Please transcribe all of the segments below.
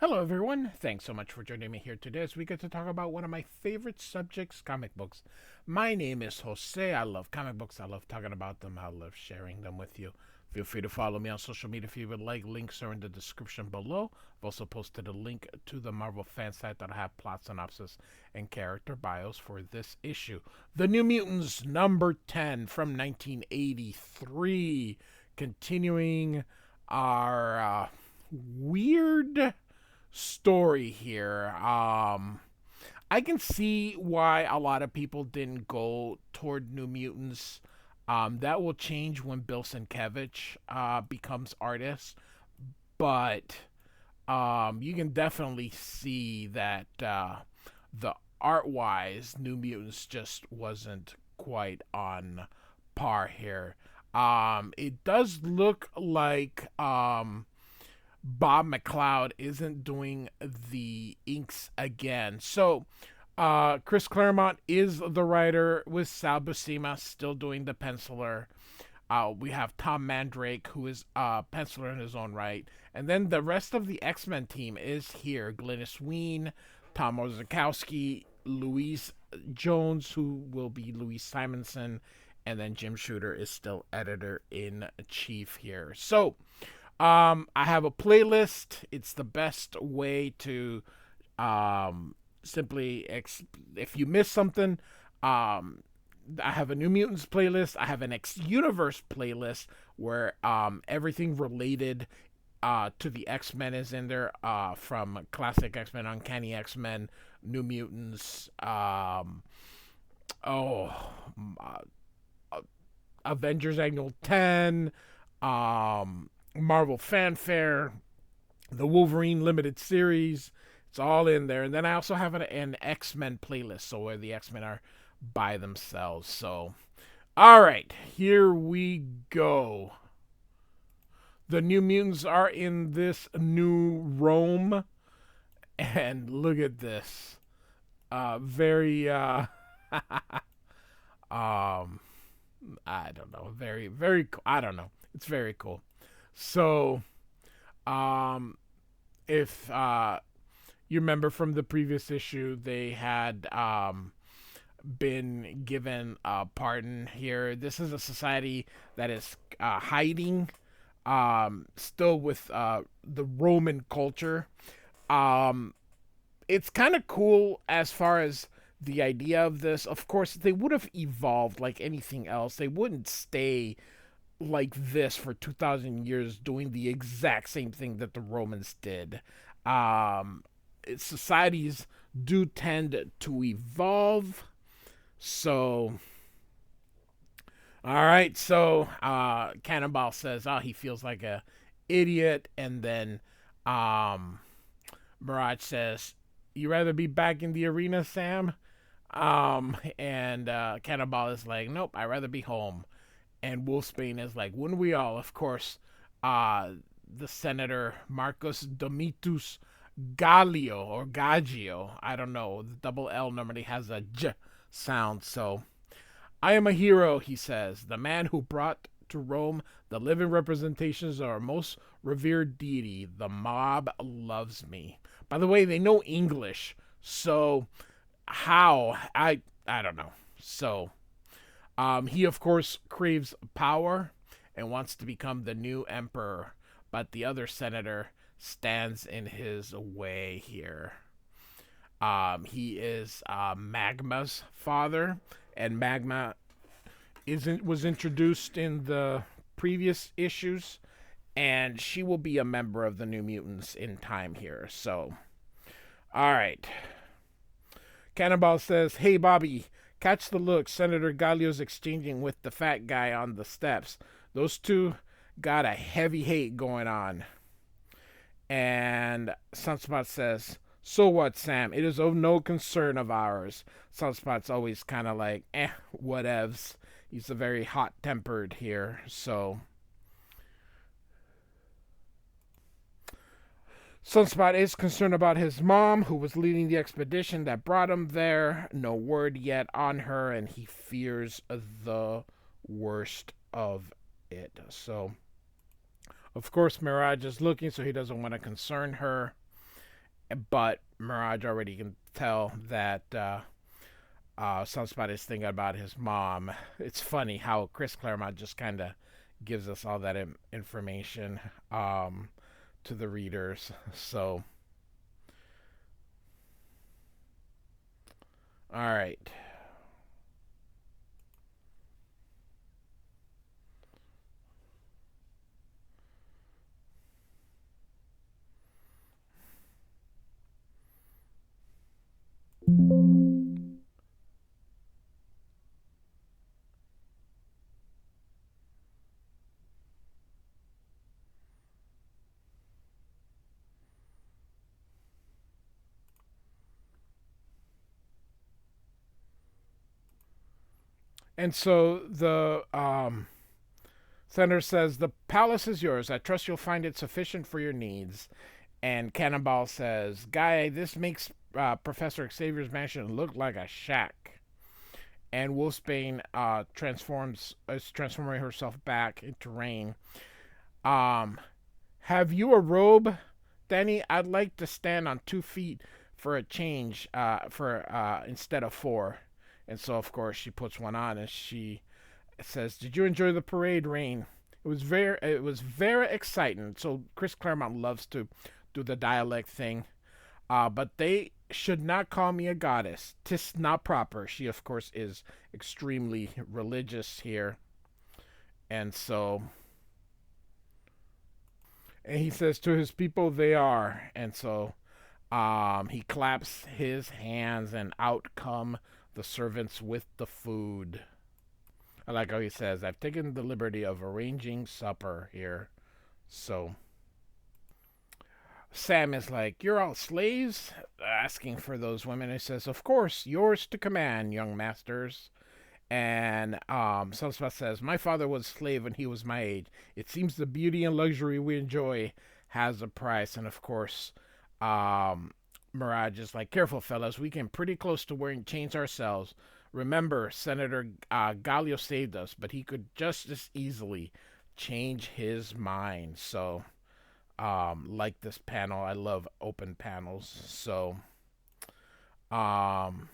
Hello, everyone. Thanks so much for joining me here today as we get to talk about one of my favorite subjects, comic books. My name is Jose. I love comic books. I love talking about them. I love sharing them with you. Feel free to follow me on social media if you would like. Links are in the description below. I've also posted a link to the Marvel fan site that I have plot synopsis and character bios for this issue. The New Mutants number 10 from 1983. Continuing our weird story here. I can see why a lot of people didn't go toward New Mutants. That will change when Bill Sienkiewicz becomes artist, but you can definitely see that the art wise, New Mutants just wasn't quite on par here. It does look like Bob McLeod isn't doing the inks again. So, Chris Claremont is the writer with Sal Buscema still doing the penciler. We have Tom Mandrake, who is a penciler in his own right. And then the rest of the X-Men team is here. Glynis Wein, Tom Orzechowski, Louise Jones, who will be Louise Simonson, and then Jim Shooter is still editor-in-chief here. So, I have a playlist. It's the best way to simply, if you miss something, I have a New Mutants playlist. I have an X Universe playlist where everything related to the X-Men is in there, from classic X-Men, Uncanny X-Men, New Mutants, oh, Avengers Annual 10, Marvel Fanfare, the Wolverine Limited Series. It's all in there. And then I also have an X-Men playlist, so where the X-Men are by themselves. So, all right, here we go. The New Mutants are in this new Rome, and look at this. Very, I don't know, very, very, I don't know. It's very cool. So, um, if you remember from the previous issue, they had been given a pardon here. This is a society that is hiding, still with the Roman culture. Um, it's kind of cool as far as the idea of this. Of course, they would have evolved like anything else. They wouldn't stay like this for 2,000 years doing the exact same thing that the Romans did. Um, Societies do tend to evolve. So, all right. So, Cannonball says, "Oh, he feels like a idiot," and then um, Mirage says, "You rather be back in the arena, Sam?" And Cannonball is like, "Nope, I'd rather be home." And Wolfsbane is like, "Wouldn't we all?" Of course, the senator Marcus Domitus Gallio or Gaggio. I don't know. The double L normally has a J sound. So, "I am a hero," he says, "the man who brought to Rome the living representations of our most revered deity. The mob loves me." By the way, they know English. So, how? I don't know. So, he, of course, craves power and wants to become the new emperor, but the other senator stands in his way here. He is Magma's father, and Magma was introduced in the previous issues, and she will be a member of the New Mutants in time here. So, all right. Cannonball says, "Hey, Bobby, catch the look Senator Gallio's exchanging with the fat guy on the steps. Those two got a heavy hate going on." And Sunspot says, "So what, Sam? It is of no concern of ours." Sunspot's always kind of like, whatevs. He's a very hot-tempered here, so Sunspot is concerned about his mom, who was leading the expedition that brought him there. No word yet on her, and he fears the worst of it. So, of course, Mirage is looking, so he doesn't want to concern her. but Mirage already can tell that Sunspot is thinking about his mom. It's funny how Chris Claremont just kind of gives us all that information to the readers. So, all right. And so the senator says, "The palace is yours. I trust you'll find it sufficient for your needs." And Cannonball says, "Guy, this makes Professor Xavier's mansion look like a shack." And Wolfsbane is transforming herself back into Rain. Um, have you a robe, Danny? I'd like to stand on 2 feet for a change, for instead of four. And so, of course, she puts one on, and she says, "Did you enjoy the parade, Rain? It was very exciting." So Chris Claremont loves to do the dialect thing. But they should not call me a goddess. 'Tis not proper. She, of course, is extremely religious here. And so, and he says to his people, they are. And so, he claps his hands, and out come the servants with the food. I like how he says, "I've taken the liberty of arranging supper here." So, Sam is like, "You're all slaves?" Asking for those women. He says, "Of course, yours to command, young masters." And Sunspot says, "My father was a slave when he was my age. It seems the beauty and luxury we enjoy has a price." And of course, um, Mirage is like, "Careful, fellas. We came pretty close to wearing chains ourselves. Remember, Senator Gallo saved us, but he could just as easily change his mind." So, like this panel, I love open panels. So, um,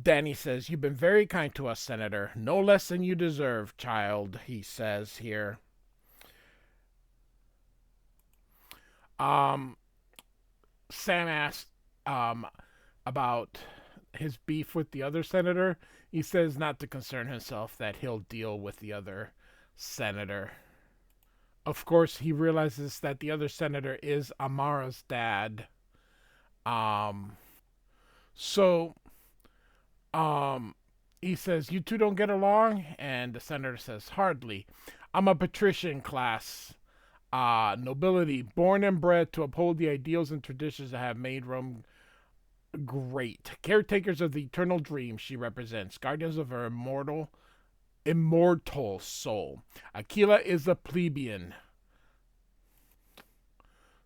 Danny says, "You've been very kind to us, Senator. No less than you deserve, child," he says here. Um, Sam asks about his beef with the other senator. He says not to concern himself, that he'll deal with the other senator. Of course, he realizes that the other senator is Amara's dad. Um, so Um, he says, "You two don't get along?" And the senator says, "Hardly. I'm a patrician class. Nobility, born and bred to uphold the ideals and traditions that have made Rome great. Caretakers of the eternal dream she represents, guardians of her immortal soul. Aquila is a plebeian."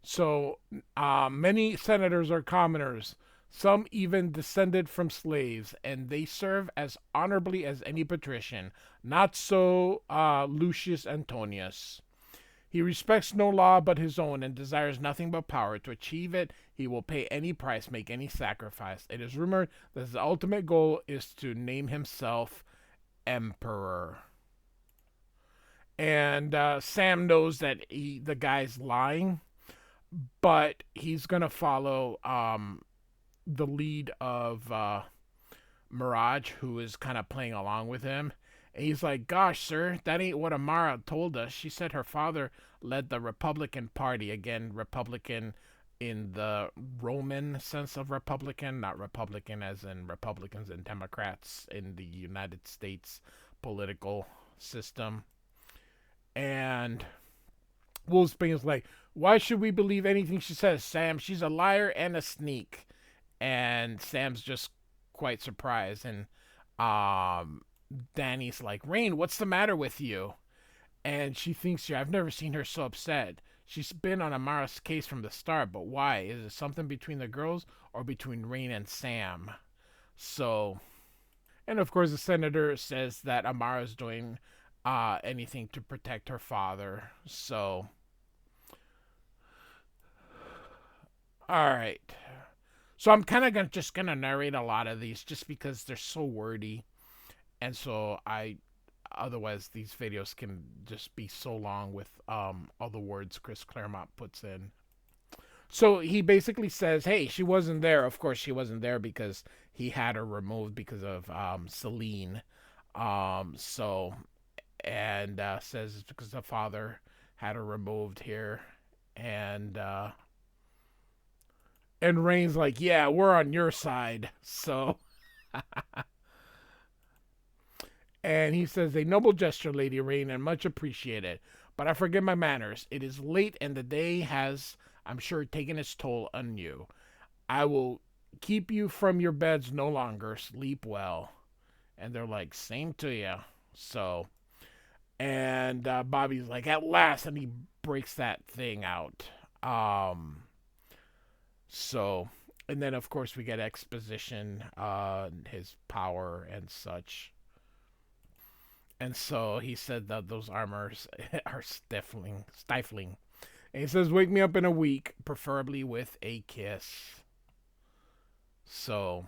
So many senators are commoners, some even descended from slaves, and they serve as honorably as any patrician. Not so Lucius Antonius. He respects no law but his own, and desires nothing but power. To achieve it, he will pay any price, make any sacrifice. It is rumored that his ultimate goal is to name himself emperor. And Sam knows that the guy's lying, but he's gonna follow the lead of Mirage, who is kind of playing along with him. And he's like, "Gosh, sir, that ain't what Amara told us. She said her father led the Republican Party." Again, Republican in the Roman sense of Republican, not Republican as in Republicans and Democrats in the United States political system. And Wolfsbane is like, "Why should we believe anything she says, Sam? She's a liar and a sneak." And Sam's just quite surprised. And um, Danny's like, "Rain, what's the matter with you?" And she thinks, "Yeah, I've never seen her so upset. She's been on Amara's case from the start, but why? Is it something between the girls or between Rain and Sam?" So, and of course, the senator says that Amara's doing anything to protect her father. So, All right. So I'm kind of just gonna narrate a lot of these just because they're so wordy, and so I otherwise these videos can just be so long with all the words Chris Claremont puts in. So he basically says, "Hey, she wasn't there. Of course, she wasn't there because he had her removed because of Celine. So and says it's because the father had her removed here, and Rain's like, yeah, we're on your side. So and he says, a noble gesture, Lady Rain, and much appreciated. But I forget my manners. It is late, and the day has, I'm sure, taken its toll on you. I will keep you from your beds no longer. Sleep well." And they're like, same to you. So, and Bobby's like, at last, and he breaks that thing out. Um, so, and then of course we get exposition, his power and such. And so he said that those armors are stifling. And he says, "Wake me up in a week, preferably with a kiss." So,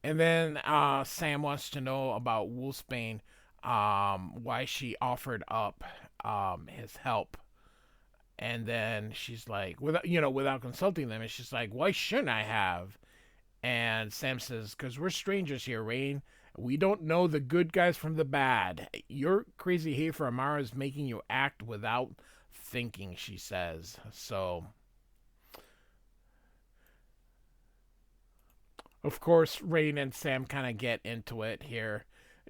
and then Sam wants to know about Wolfsbane, why she offered up his help. And then she's like, without consulting them, and she's like, "Why shouldn't I have?" And Sam says, "Because we're strangers here, Rain. We don't know the good guys from the bad. Your crazy hate for Amara is making you act without thinking," she says. So, of course, Rain and Sam kind of get into it here.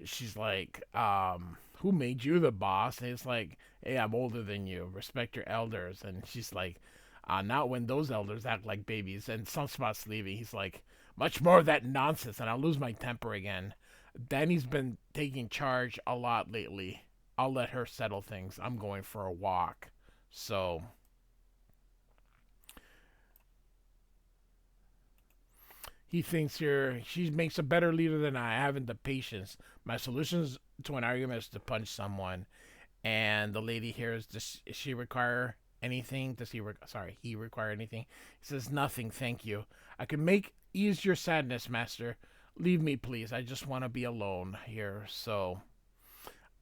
She's like, "Who made you the boss?" And it's like, "Hey, I'm older than you. Respect your elders." And she's like, "Not when those elders act like babies." And Sunspot's leaving. He's like, "Much more of that nonsense, and I'll lose my temper again." Danny's been taking charge a lot lately. I'll let her settle things. I'm going for a walk. So he thinks she makes a better leader than I haven't the patience. My solutions to an argument is to punch someone. And the lady here is, does she require anything? He require anything? He says, "Nothing, thank you. I can make ease your sadness, master. Leave me, please. I just want to be alone here." So,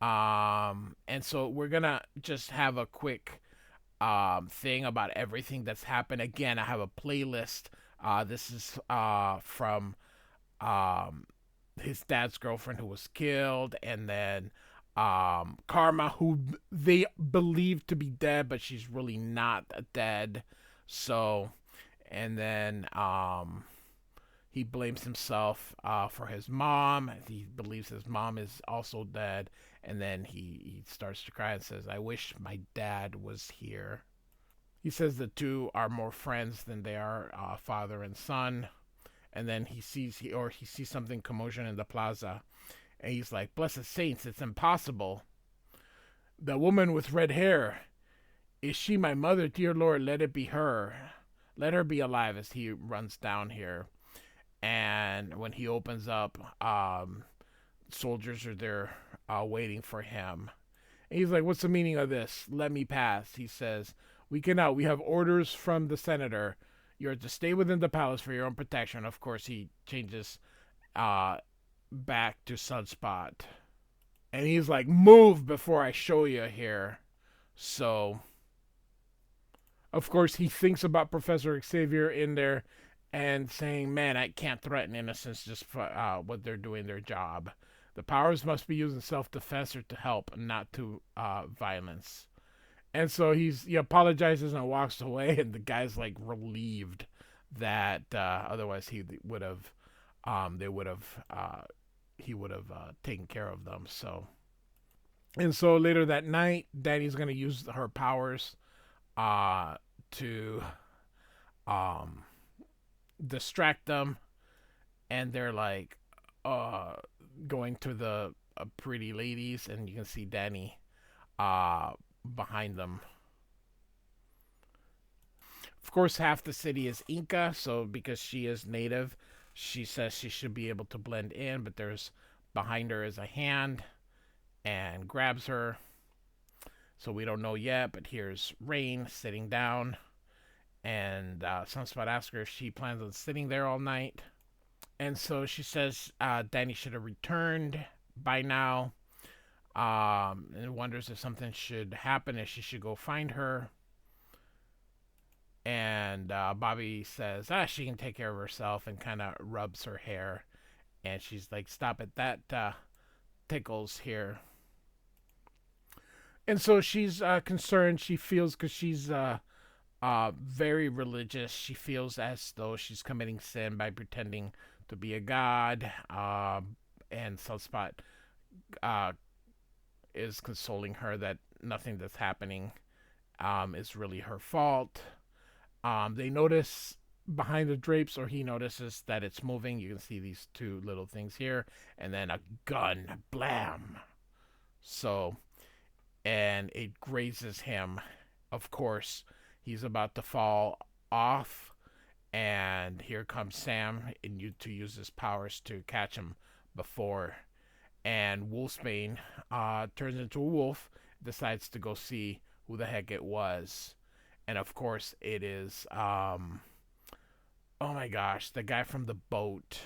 and so we're gonna just have a quick thing about everything that's happened. Again, I have a playlist. This is from um his dad's girlfriend who was killed, and then Karma, who they believe to be dead, but she's really not dead. So, and then he blames himself for his mom. He believes his mom is also dead, and then he starts to cry and says, "I wish my dad was here." He says the two are more friends than they are father and son. And then he sees something commotion in the plaza, and he's like, "Blessed saints, it's impossible. The woman with red hair, is she my mother? Dear Lord, let it be her. Let her be alive." As he runs down here, and when he opens up, soldiers are there waiting for him. And he's like, "What's the meaning of this? Let me pass." He says, "We cannot. We have orders from the senator. You're to stay within the palace for your own protection." Of course, he changes uh, back to Sunspot. And he's like, "Move before I show you here." So, of course, he thinks about Professor Xavier in there and saying, "Man, I can't threaten innocents just for what they're doing their job. The powers must be used in self-defense or to help, not to violence." And so he apologizes and walks away, and the guy's like relieved that otherwise they would have he would have taken care of them. So, and so later that night, Danny's gonna use her powers to um, distract them, and they're like uh, going to the pretty ladies, and you can see Danny uh, behind them. Of course, half the city is Inca, so because she is native, she says she should be able to blend in, but there's behind her is a hand and grabs her. So we don't know yet, but here's Rain sitting down, And Sunspot asks her if she plans on sitting there all night. And so she says Danny should have returned by now. And wonders if something should happen, if she should go find her. And Bobby says, she can take care of herself, and kind of rubs her hair. And she's like, stop it, that tickles here. And so she's concerned. She feels, because she's very religious, she feels as though she's committing sin by pretending to be a god. And Sunspot is consoling her that nothing that's happening is really her fault. They notice behind the drapes, or he notices that it's moving. You can see these two little things here, and then a gun, blam. So, and it grazes him. Of course, he's about to fall off, and here comes Sam to use his powers to catch him before. And Wolfsbane turns into a wolf, decides to go see who the heck it was. And of course, it is, oh my gosh, the guy from the boat.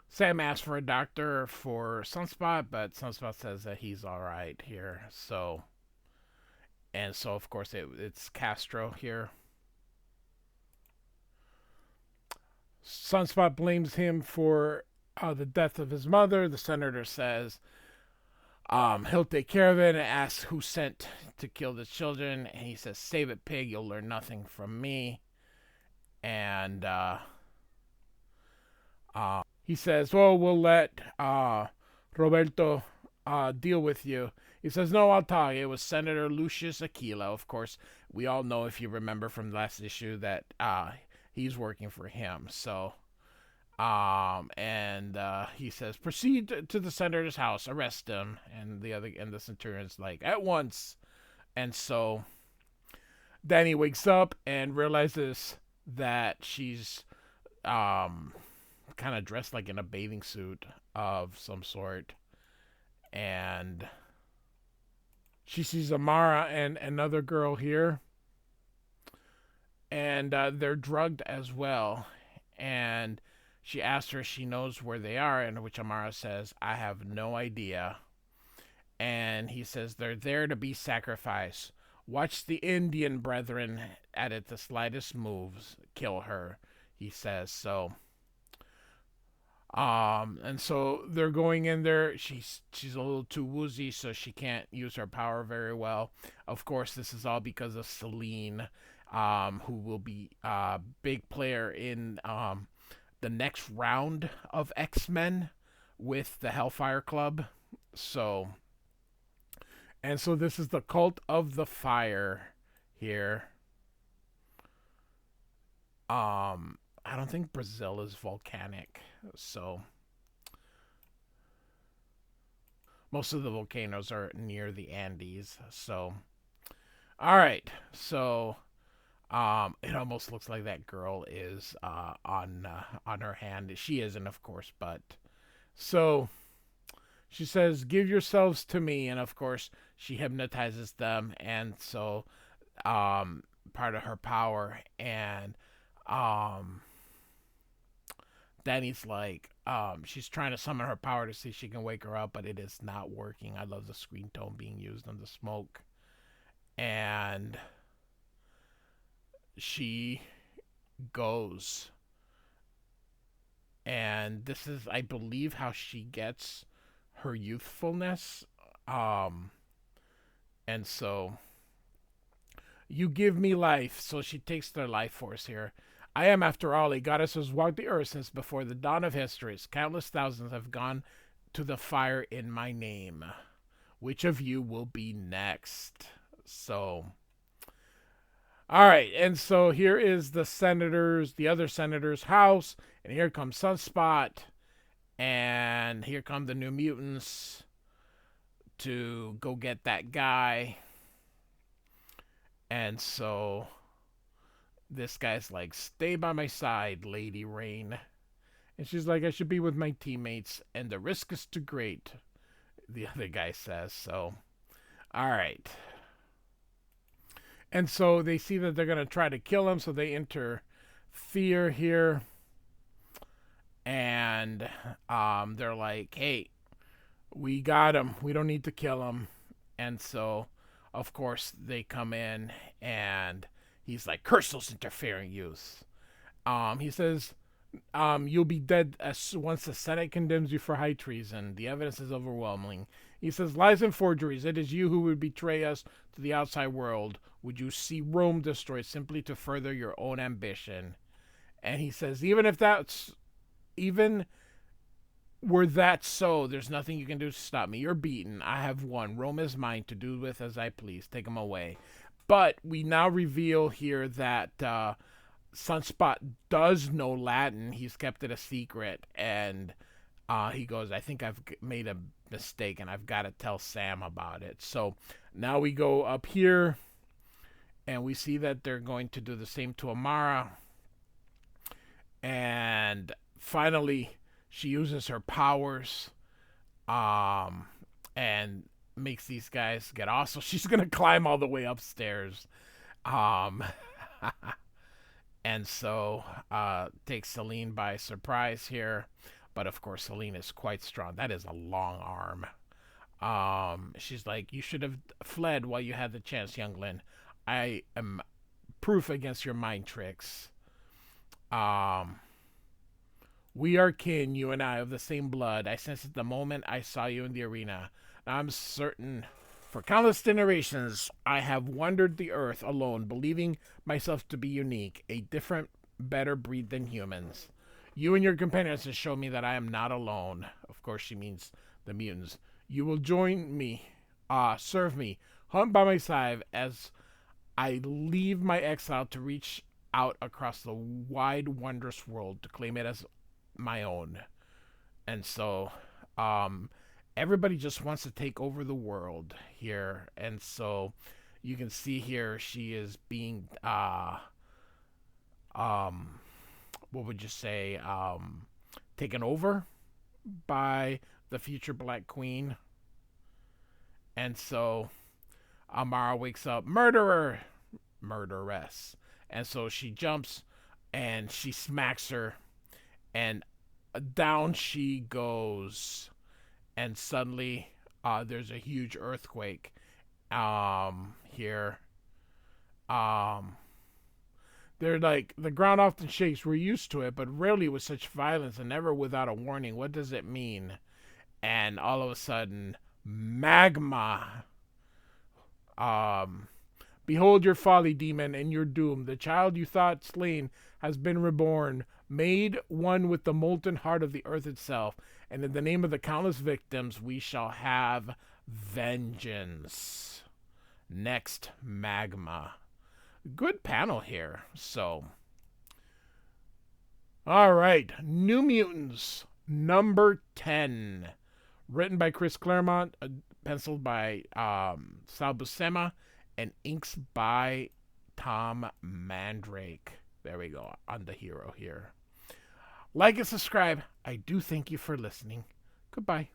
Sam asks for a doctor for Sunspot, but Sunspot says that he's alright here. So, and so of course it's Castro here. Sunspot blames him for the death of his mother. The senator says he'll take care of it, and asks who sent to kill the children. And he says, save it, pig, you'll learn nothing from me. And he says, well, we'll let Roberto deal with you. He says, no, I'll talk. It was Senator Lucius Aquila. Of course, we all know, if you remember from the last issue, that he's working for him. So, and he says, proceed to the senator's house, arrest him. And the centurion's like, at once. And so Danny wakes up and realizes that she's kind of dressed like in a bathing suit of some sort. And she sees Amara and another girl here. And they're drugged as well. And she asks her if she knows where they are, and which Amara says, I have no idea. And he says they're there to be sacrificed. Watch the Indian brethren at it. The slightest moves kill her, he says. So, and so they're going in there. She's a little too woozy, so she can't use her power very well. Of course, this is all because of Selene, who will be a big player in the next round of X-Men with the Hellfire Club. So, and so this is the Cult of the Fire here. I don't think Brazil is volcanic, so most of the volcanoes are near the Andes. So, all right, so it almost looks like that girl is on her hand. She isn't, of course, but so she says, "Give yourselves to me," and of course she hypnotizes them, and so part of her power. And Danny's like, she's trying to summon her power to see if she can wake her up, but it is not working. I love the screen tone being used on the smoke. And she goes. And this is, I believe, how she gets her youthfulness. And so, you give me life. So she takes their life force here. I am, after all, a goddess who has walked the earth since before the dawn of histories. Countless thousands have gone to the fire in my name. Which of you will be next? So, all right, and so here is the other senator's house, and here comes Sunspot, and here come the New Mutants to go get that guy. And so this guy's like, stay by my side, Lady Rain. And she's like, I should be with my teammates, and the risk is too great, the other guy says. So, all right. And so they see that they're going to try to kill him, so they interfere here. And they're like, hey, we got him. We don't need to kill him. And so, of course, they come in and he's like, curse those interfering youths. He says, you'll be dead once the Senate condemns you for high treason. The evidence is overwhelming. He says, lies and forgeries. It is you who would betray us to the outside world. Would you see Rome destroyed simply to further your own ambition? And he says, even were that so, there's nothing you can do to stop me. You're beaten. I have won. Rome is mine to do with as I please. Take him away. But we now reveal here that Sunspot does know Latin. He's kept it a secret. And he goes, I think I've made a mistake and I've got to tell Sam about it. So now we go up here and we see that they're going to do the same to Amara. And finally, she uses her powers and makes these guys get off. So she's going to climb all the way upstairs. And so takes Celine by surprise here. But of course, Celine is quite strong. That is a long arm. She's like, you should have fled while you had the chance, youngling. I am proof against your mind tricks. We are kin, you and I, of the same blood. I sensed it the moment I saw you in the arena. Now I'm certain, for countless generations, I have wandered the earth alone, believing myself to be unique, a different, better breed than humans. You and your companions have shown me that I am not alone. Of course, she means the mutants. You will join me, serve me, hunt by my side as I leave my exile to reach out across the wide, wondrous world to claim it as my own. And so everybody just wants to take over the world here. And so you can see here she is being what would you say, taken over by the future Black Queen. And so Amara wakes up, murderer, murderess. And so she jumps and she smacks her and down she goes. And suddenly there's a huge earthquake here. They're like, the ground often shakes. We're used to it, but rarely with such violence and never without a warning. What does it mean? And all of a sudden, magma. Behold your folly, demon, and your doom. The child you thought slain has been reborn, made one with the molten heart of the earth itself. And in the name of the countless victims, we shall have vengeance. Next, magma. Good panel here. So, all right, New Mutants number 10, written by Chris Claremont, penciled by Sal Buscema, and inks by Tom Mandrake. There we go, on the hero here. Like and subscribe. I do thank you for listening. Goodbye.